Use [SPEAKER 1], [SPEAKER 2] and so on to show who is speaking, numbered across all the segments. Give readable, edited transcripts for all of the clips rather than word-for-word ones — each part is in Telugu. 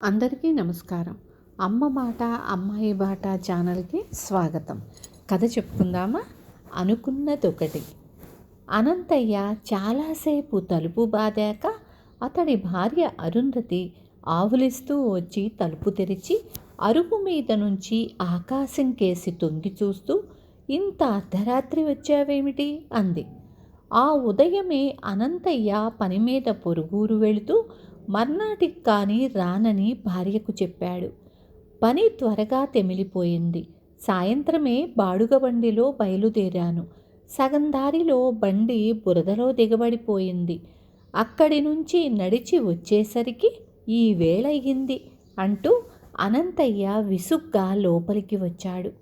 [SPEAKER 1] అందరికీ నమస్కారం. అమ్మ మాట అమ్మాయి బాట ఛానల్కి స్వాగతం. కథ చెప్పుకుందామా? అనుకున్నదొకటి. అనంతయ్య చాలాసేపు తలుపు బాదాక అతడి భార్య అరుంధతి ఆవులిస్తూ వచ్చి తలుపు తెరిచి అరుగు మీద నుంచి ఆకాశం కేసి తొంగి చూస్తూ, ఇంత అర్ధరాత్రి వచ్చావేమిటి అంది. ఆ ఉదయమే అనంతయ్య పని మీద పొరుగురు వెళుతూ మర్నాటికి కానీ రానని భార్యకు చెప్పాడు. పని త్వరగా తెమిలిపోయింది. సాయంత్రమే బాడుగ బండిలో బయలుదేరాను. సగం దారిలో బండి బురదలో దిగబడిపోయింది. అక్కడి నుంచి నడిచి వచ్చేసరికి ఈ వేళయింది అంటూ అనంతయ్య విసుగ్గా లోపలికి వచ్చాడు.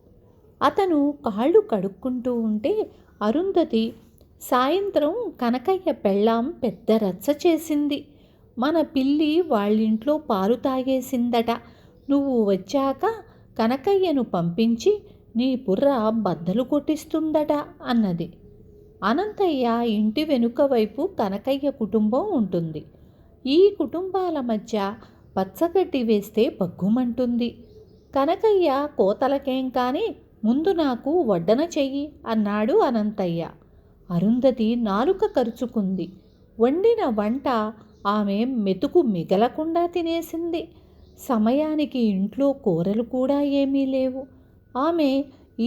[SPEAKER 1] అతను కాళ్ళు కడుక్కుంటూ ఉంటే అరుంధతి, సాయంత్రం కనకయ్య పెళ్ళాం పెద్ద రచ్చ చేసింది. మన పిల్లి వాళ్ళింట్లో పాలు తాగేసిందట. నువ్వు వచ్చాక కనకయ్యను పంపించి నీ బుర్ర బద్దలు కొట్టిస్తుందట అన్నది. అనంతయ్య ఇంటి వెనుక వైపు కనకయ్య కుటుంబం ఉంటుంది. ఈ కుటుంబాల మధ్య పచ్చగడ్డి వేస్తే బగ్గుమంటుంది. కనకయ్య కోతలకేం కానీ ముందు నాకు వడ్డన చెయ్యి అన్నాడు అనంతయ్య. అరుంధతి నాలుక కరుచుకుంది. వండిన వంట ఆమె మెతుకు మిగలకుండా తినేసింది. సమయానికి ఇంట్లో కూరలు కూడా ఏమీ లేవు. ఆమె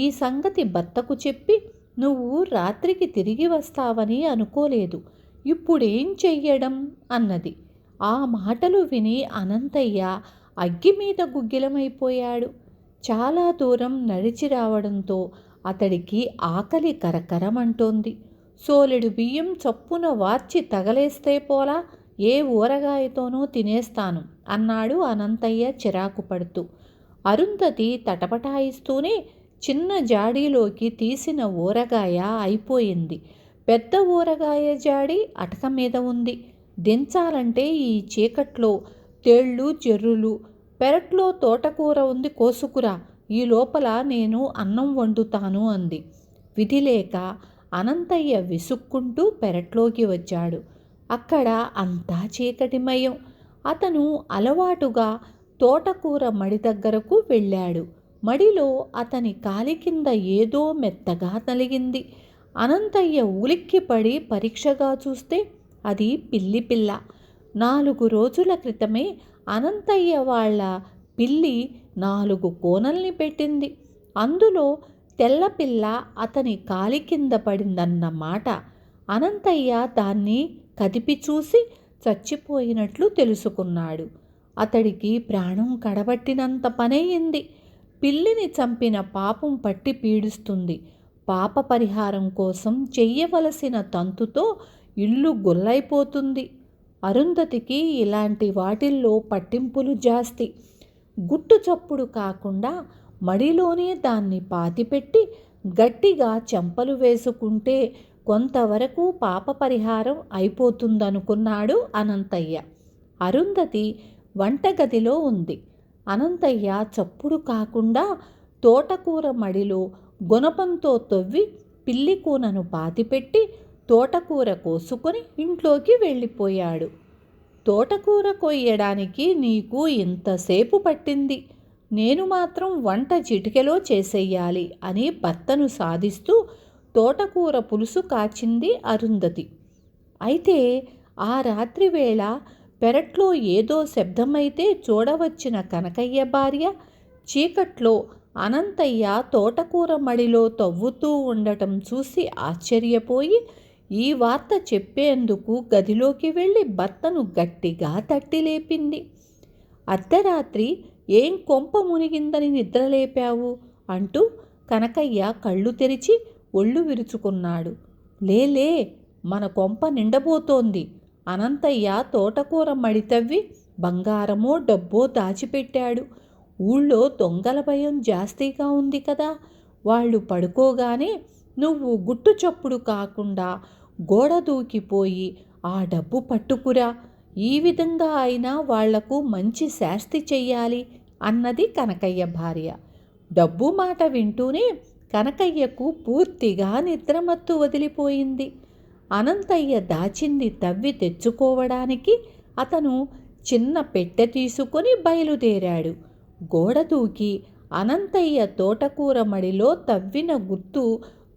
[SPEAKER 1] ఈ సంగతి భర్తకు చెప్పి, నువ్వు రాత్రికి తిరిగి వస్తావని అనుకోలేదు, ఇప్పుడేం చెయ్యడం అన్నది. ఆ మాటలు విని అనంతయ్య అగ్గి మీద గుగ్గిలమైపోయాడు. చాలా దూరం నడిచి రావడంతో అతడికి ఆకలి కరకరమంటోంది. సోలెడు బియ్యం చప్పున వార్చి తగలేస్తే పోలా, ఏ ఊరగాయతోనూ తినేస్తాను అన్నాడు అనంతయ్య చిరాకు పడుతూ. అరుంధతి తటపటాయిస్తూనే చిన్న జాడీలోకి తీసిన ఊరగాయ అయిపోయింది. పెద్ద ఊరగాయ జాడి అటక మీద ఉంది. దించాలంటే ఈ చీకట్లో తేళ్ళు జర్రులు. పెరట్లో తోటకూర ఉంది, కోసుకురా, ఈ లోపల నేను అన్నం వండుతాను అంది. విధిలేక అనంతయ్య విసుక్కుంటూ పెరట్లోకి వచ్చాడు. అక్కడ అంతా చీకటిమయం. అతను అలవాటుగా తోటకూర మడి దగ్గరకు వెళ్ళాడు. మడిలో అతని కాలి కింద ఏదో మెత్తగా నలిగింది. అనంతయ్య ఉలిక్కిపడి పరీక్షగా చూస్తే అది పిల్లి పిల్ల. 4 రోజుల క్రితమే అనంతయ్య వాళ్ళ పిల్లి 4 కోనల్ని పెట్టింది. అందులో తెల్లపిల్ల అతని కాలి కింద పడిందన్నమాట. అనంతయ్య దాన్ని కదిపి చూసి చచ్చిపోయినట్లు తెలుసుకున్నాడు. అతడికి ప్రాణం కడబట్టినంత పనయింది. పిల్లిని చంపిన పాపం పట్టి పీడిస్తుంది. పాప పరిహారం కోసం చెయ్యవలసిన తంతుతో ఇల్లు గుల్లైపోతుంది. అరుంధతికి ఇలాంటి వాటిల్లో పట్టింపులు జాస్తి. గుట్టు చప్పుడు కాకుండా మడిలోనే దాన్ని పాతిపెట్టి గట్టిగా చెంపలు వేసుకుంటే కొంతవరకు పాప పరిహారం అయిపోతుందనుకున్నాడు అనంతయ్య. అరుంధతి వంటగదిలో ఉంది. అనంతయ్య చప్పుడు కాకుండా తోటకూర మడిలో గుణపంతో తవ్వి పిల్లి కూనను పాతిపెట్టి తోటకూర కోసుకొని ఇంట్లోకి వెళ్ళిపోయాడు. తోటకూర కొయ్యడానికి నీకు ఇంతసేపు పట్టింది, నేను మాత్రం వంట చిటికెలో చేసేయాలి అని భర్తను సాధిస్తూ తోటకూర పులుసు కాచింది అరుంధతి. అయితే ఆ రాత్రి వేళ పెరట్లో ఏదో శబ్దమైతే చూడవచ్చిన కనకయ్య భార్య చీకట్లో అనంతయ్య తోటకూర మడిలో తవ్వుతూ ఉండటం చూసి ఆశ్చర్యపోయి ఈ వార్త చెప్పేందుకు గదిలోకి వెళ్ళి భర్తను గట్టిగా తట్టి లేపింది. అర్ధరాత్రి ఏం కొంప మునిగిందని నిద్రలేపావు అంటూ కనకయ్య కళ్ళు తెరిచి ఒళ్ళు విరుచుకున్నాడు. లేలే, మన కొంప నిండబోతోంది. అనంతయ్య తోటకూర మడితవ్వి బంగారమో డబ్బో దాచిపెట్టాడు. ఊళ్ళో దొంగల భయం జాస్తిగా ఉంది కదా. వాళ్ళు పడుకోగానే నువ్వు గుట్టు చప్పుడు కాకుండా గోడ దూకిపోయి ఆ డబ్బు పట్టుకురా. ఈ విధంగా అయినా వాళ్లకు మంచి శాస్తి చెయ్యాలి అన్నది కనకయ్య భార్య. డబ్బు మాట వింటూనే కనకయ్యకు పూర్తిగా నిద్రమత్తు వదిలిపోయింది. అనంతయ్య దాచింది తవ్వి తెచ్చుకోవడానికి అతను చిన్న పెట్టె తీసుకొని బయలుదేరాడు. గోడ దూకి అనంతయ్య తోటకూర మడిలో తవ్విన గుర్తు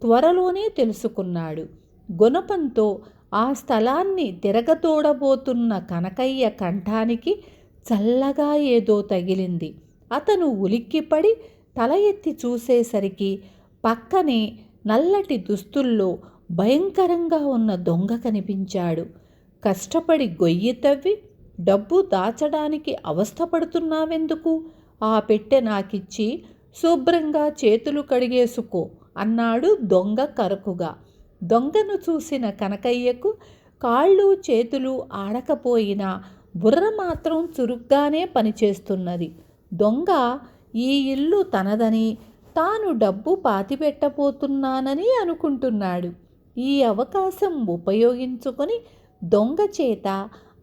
[SPEAKER 1] త్వరలోనే తెలుసుకున్నాడు. గుణపంతో ఆ స్థలాన్ని తిరగతోడబోతున్న కనకయ్య కంఠానికి చల్లగా ఏదో తగిలింది. అతను ఉలిక్కిపడి తల ఎత్తి చూసేసరికి పక్కనే నల్లటి దుస్తుల్లో భయంకరంగా ఉన్న దొంగ కనిపించాడు. కష్టపడి గొయ్యి తవ్వి డబ్బు దాచడానికి అవస్థపడుతున్నావెందుకు? ఆ పెట్టె నాకిచ్చి శుభ్రంగా చేతులు కడిగేసుకో అన్నాడు దొంగ కరకుగా. దొంగను చూసిన కనకయ్యకు కాళ్ళు చేతులు ఆడకపోయినా బుర్ర మాత్రం చురుగ్గానే పనిచేస్తున్నది. దొంగ ఈ ఇల్లు తనదని, తాను డబ్బు పాతిపెట్టబోతున్నానని అనుకుంటున్నాడు. ఈ అవకాశం ఉపయోగించుకొని దొంగ చేత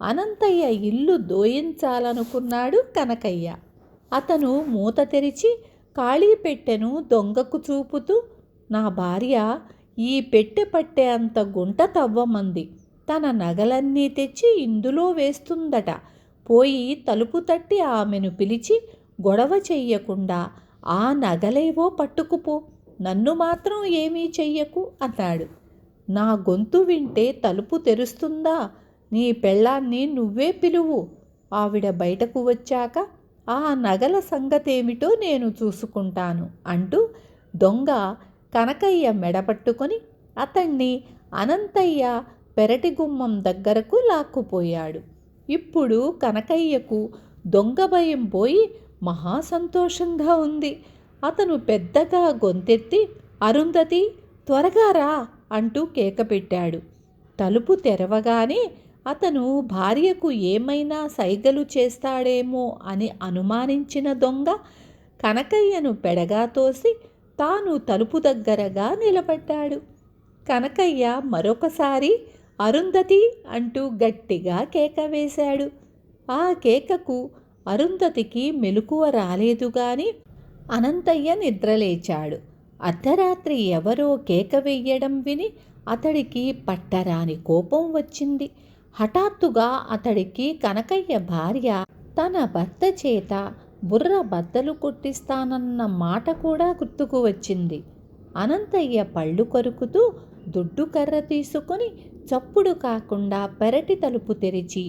[SPEAKER 1] అనంతయ్య ఇల్లు దోయించాలనుకున్నాడు కనకయ్య. అతను మూత తెరిచి ఖాళీ పెట్టెను దొంగకు చూపుతూ, నా భార్య ఈ పెట్టె పట్టే అంత గుంట తవ్వమంది. తన నగలన్నీ తెచ్చి ఇందులో వేస్తుందట. పోయి తలుపు తట్టి ఆమెను పిలిచి గొడవ చెయ్యకుండా ఆ నగలేవో పట్టుకుపో, నన్ను మాత్రం ఏమీ చెయ్యకు అన్నాడు. నా గొంతు వింటే తలుపు తెరుస్తుందా? నీ పెళ్ళాన్ని నువ్వే పిలువు. ఆవిడ బయటకు వచ్చాక ఆ నగల సంగతేమిటో నేను చూసుకుంటాను అంటూ దొంగ కనకయ్య మెడపట్టుకొని అతన్ని అనంతయ్య పెరటి గుమ్మం దగ్గరకు లాక్కుపోయాడు. ఇప్పుడు కనకయ్యకు దొంగ భయం పోయి మహా సంతోషంగా ఉంది. అతను పెద్దగా గొంతెత్తి, అరుంధతి త్వరగా రా అంటూ కేక పెట్టాడు. తలుపు తెరవగానే అతను భార్యకు ఏమైనా సైగలు చేస్తాడేమో అని అనుమానించిన దొంగ కనకయ్యను పెడగా తోసి తాను తలుపు దగ్గరగా నిలబడ్డాడు. కనకయ్య మరొకసారి అరుంధతి అంటూ గట్టిగా కేక వేశాడు. ఆ కేకకు అరుంధతికి మెలకువ రాలేదు గాని అనంతయ్య నిద్రలేచాడు. అర్ధరాత్రి ఎవరో కేక వెయ్యడం విని అతడికి పట్టరాని కోపం వచ్చింది. హఠాత్తుగా అతడికి కనకయ్య భార్య తన భర్త చేత బుర్ర బద్దలు కొట్టిస్తానన్న మాట కూడా గుర్తుకు వచ్చింది. అనంతయ్య పళ్ళు కొరుకుతూ దుడ్డు కర్ర తీసుకొని చప్పుడు కాకుండా పెరటి తలుపు తెరిచి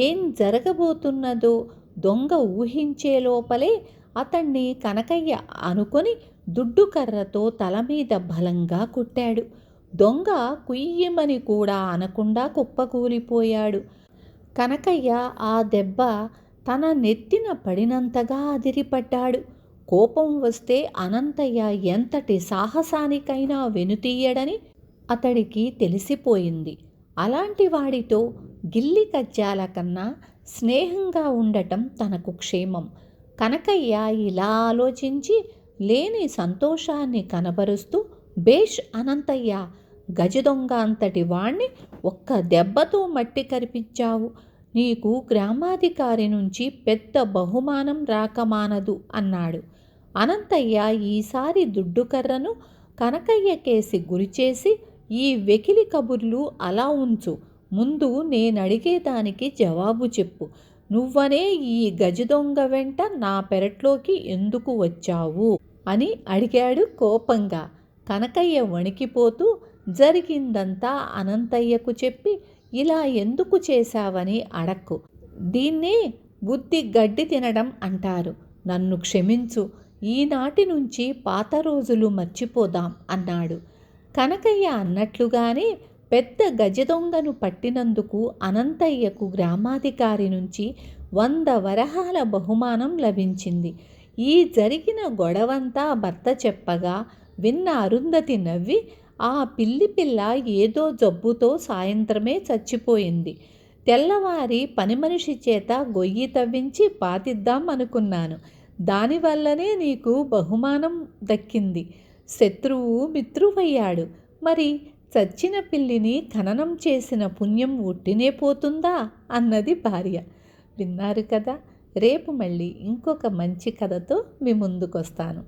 [SPEAKER 1] ఏం జరగబోతున్నదో దొంగ ఊహించే లోపలే అతన్ని కనకయ్య అనుకొని దుడ్డు కర్రతో తల మీద బలంగా కొట్టాడు. దొంగ కుయ్యమని కూడా అనకుండా కుప్పకూలిపోయాడు. కనకయ్య ఆ దెబ్బ తన నెత్తిన పడినంతగా అదిరిపడ్డాడు. కోపం వస్తే అనంతయ్య ఎంతటి సాహసానికైనా వెనుతీయడని అతడికి తెలిసిపోయింది. అలాంటి వాడితో గిల్లి కజ్జాల కన్నా స్నేహంగా ఉండటం తనకు క్షేమం. కనకయ్య ఇలా ఆలోచించి లేని సంతోషాన్ని కనబరుస్తూ, బేష్ అనంతయ్య, గజదొంగ అంతటి వాణ్ణి ఒక్క దెబ్బతో మట్టి కరిపించావు. నీకు గ్రామాధికారి నుంచి పెద్ద బహుమానం రాకమానదు అన్నాడు. అనంతయ్య ఈసారి దుడ్డుకర్రను కనకయ్య కేసి గురిచేసి, ఈ వెకిలి కబుర్లు అలా ఉంచు, ముందు నేనడిగేదానికి జవాబు చెప్పు. నువ్వనే ఈ గజదొంగ వెంట నా పెరట్లోకి ఎందుకు వచ్చావు అని అడిగాడు కోపంగా. కనకయ్య వణికిపోతూ జరిగిందంతా అనంతయ్యకు చెప్పి, ఇలా ఎందుకు చేశావని అడక్కు, దీన్నే బుద్ధి గడ్డి తినడం అంటారు. నన్ను క్షమించు, ఈనాటి నుంచి పాత రోజులు మర్చిపోదాం అన్నాడు. కనకయ్య అన్నట్లుగానే పెద్ద గజదొంగను పట్టినందుకు అనంతయ్యకు గ్రామాధికారి నుంచి 100 వరహాల బహుమానం లభించింది. ఈ జరిగిన గొడవంతా భర్త చెప్పగా విన్న అరుంధతి నవ్వి, ఆ పిల్లి పిల్ల ఏదో జబ్బుతో సాయంత్రమే చచ్చిపోయింది. తెల్లవారి పని మనిషి చేత గొయ్యి తవ్వించి పాతిద్దాం అనుకున్నాను. దానివల్లనే నీకు బహుమానం దక్కింది. శత్రువు మిత్రువయ్యాడు. మరి చచ్చిన పిల్లిని ఖననం చేసిన పుణ్యం ఉట్టినే పోతుందా అన్నది భార్య. విన్నారు కదా. రేపు మళ్ళీ ఇంకొక మంచి కథతో మీ ముందుకొస్తాను.